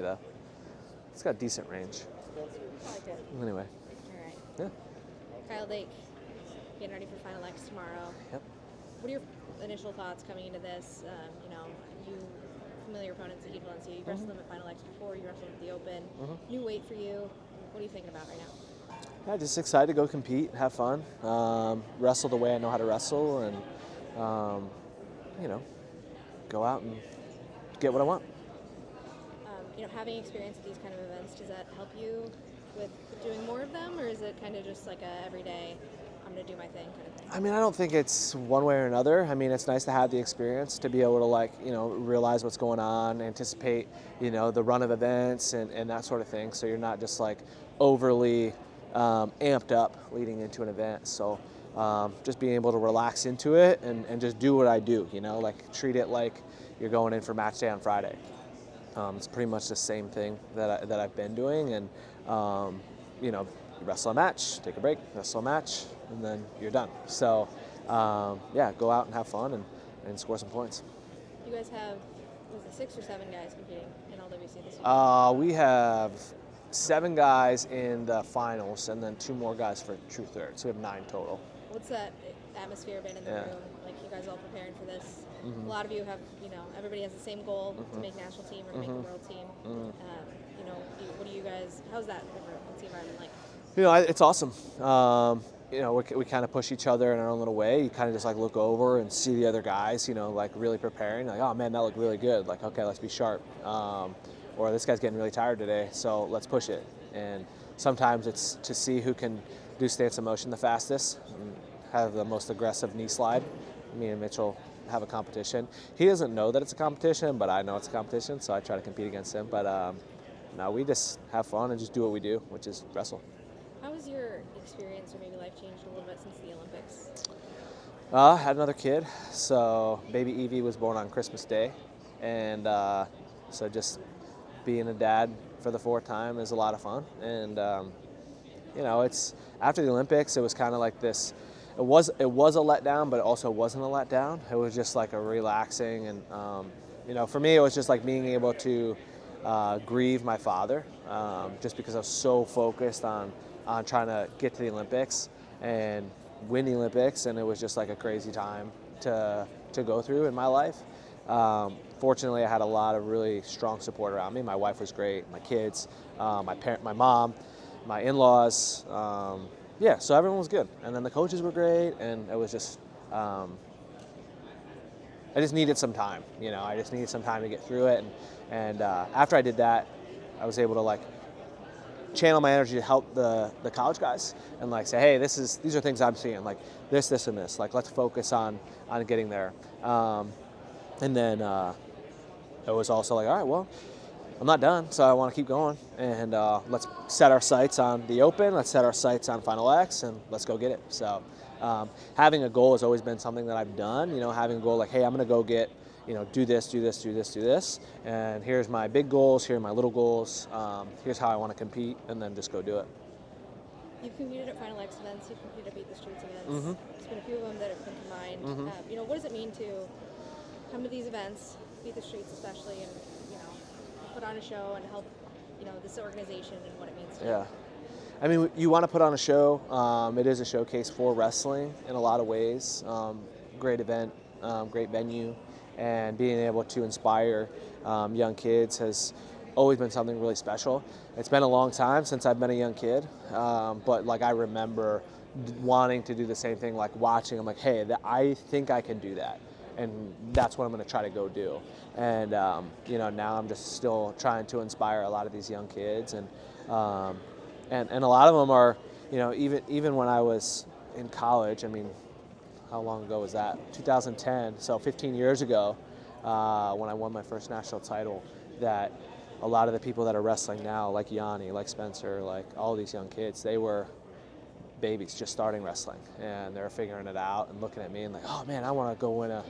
though. It's got decent range. I liked it. Anyway. All right. Yeah. Kyle Dake, getting ready for Final X tomorrow. Yep. What are your initial thoughts coming into this? You familiar opponents, Zahid Valencia. You wrestled them at Final X before. You wrestled at the Open. New weight for you. What are you thinking about right now? Yeah, just excited to go compete, have fun, wrestle the way I know how to wrestle, and go out and get what I want. Having experience at these kind of events, does that help you with doing more of them, or is it kind of just like a everyday, I'm going to do my thing kind of thing? I mean, I don't think it's one way or another. I mean, it's nice to have the experience to be able to realize what's going on, anticipate, the run of events and that sort of thing. So you're not just like overly amped up leading into an event. So just being able to relax into it and just do what I do, like treat it like you're going in for match day on Friday. It's pretty much the same thing that I've been doing, and you wrestle a match, take a break, wrestle a match, and then you're done. So go out and have fun and score some points. You guys have, was it 6 or 7 guys competing in LWC this year? We have 7 guys in the finals, and then 2 more guys for true third. So we have 9 total. What's that atmosphere been in the room? Like, you guys all preparing for this? A lot of you have, everybody has the same goal to make national team or to make the world team. What do you guys, how's that? What's the environment like? It's awesome. We kind of push each other in our own little way. You kind of just like look over and see the other guys, like really preparing. Like, oh man, that looked really good. Like, okay, let's be sharp. Or this guy's getting really tired today, so let's push it. And sometimes it's to see who can do stance of motion the fastest and have the most aggressive knee slide. Me and Mitchell have a competition. He doesn't know that it's a competition, but I know it's a competition, so I try to compete against him. But no, we just have fun and just do what we do, which is wrestle. How has your experience or maybe life changed a little bit since the Olympics? I had another kid, so baby Evie was born on Christmas Day, and so just being a dad for the 4th time is a lot of fun. And it's after the Olympics, it was kind of like this. It was a letdown, but it also wasn't a letdown. It was just like a relaxing, and for me, it was just like being able to grieve my father, just because I was so focused on trying to get to the Olympics and win the Olympics, and it was just like a crazy time to go through in my life. Fortunately, I had a lot of really strong support around me. My wife was great, my kids, my mom, my in-laws. So everyone was good. And then the coaches were great, and it was just, I just needed some time, I just needed some time to get through it. And after I did that, I was able to like channel my energy to help the college guys and like say, hey, these are things I'm seeing, like this, and this, like let's focus on getting there. And then it was also like, all right, well, I'm not done, so I want to keep going, and let's set our sights on the Open, let's set our sights on Final X, and let's go get it. So having a goal has always been something that I've done, having a goal like, hey, I'm going to go get, do this, and here's my big goals, here are my little goals, here's how I want to compete, and then just go do it. You've competed at Final X events, you've competed at Beat the Streets events. There's been a few of them that have been combined. What does it mean to come to these events, Beat the Streets especially, and put on a show and help, this organization and what it means to you? Yeah. I mean, you want to put on a show. It is a showcase for wrestling in a lot of ways. Great event, great venue, and being able to inspire young kids has always been something really special. It's been a long time since I've been a young kid, but like I remember wanting to do the same thing, like watching. I'm like, hey, I think I can do that. And that's what I'm going to try to go do. And now I'm just still trying to inspire a lot of these young kids, and a lot of them are, even when I was in college. I mean, how long ago was that? 2010. So 15 years ago, when I won my first national title, that a lot of the people that are wrestling now, like Yanni, like Spencer, like all these young kids, they were babies just starting wrestling, and they're figuring it out and looking at me and like, oh man, I want to go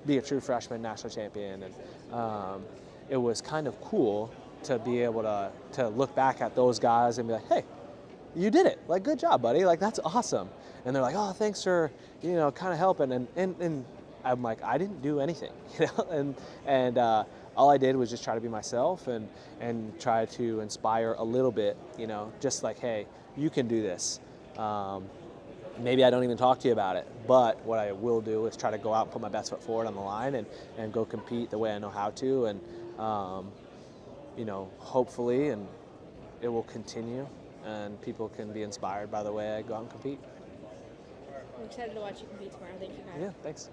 be a true freshman national champion. And it was kind of cool to be able to look back at those guys and be like, hey, you did it, like good job, buddy, like that's awesome. And they're like, oh, thanks for kind of helping. And I'm like, I didn't do anything, and all I did was just try to be myself and try to inspire a little bit, just like, hey, you can do this. Maybe I don't even talk to you about it, but what I will do is try to go out and put my best foot forward on the line and go compete the way I know how to, and hopefully, and it will continue, and people can be inspired by the way I go out and compete. I'm excited to watch you compete tomorrow. Thank you, Kyle. Yeah, thanks.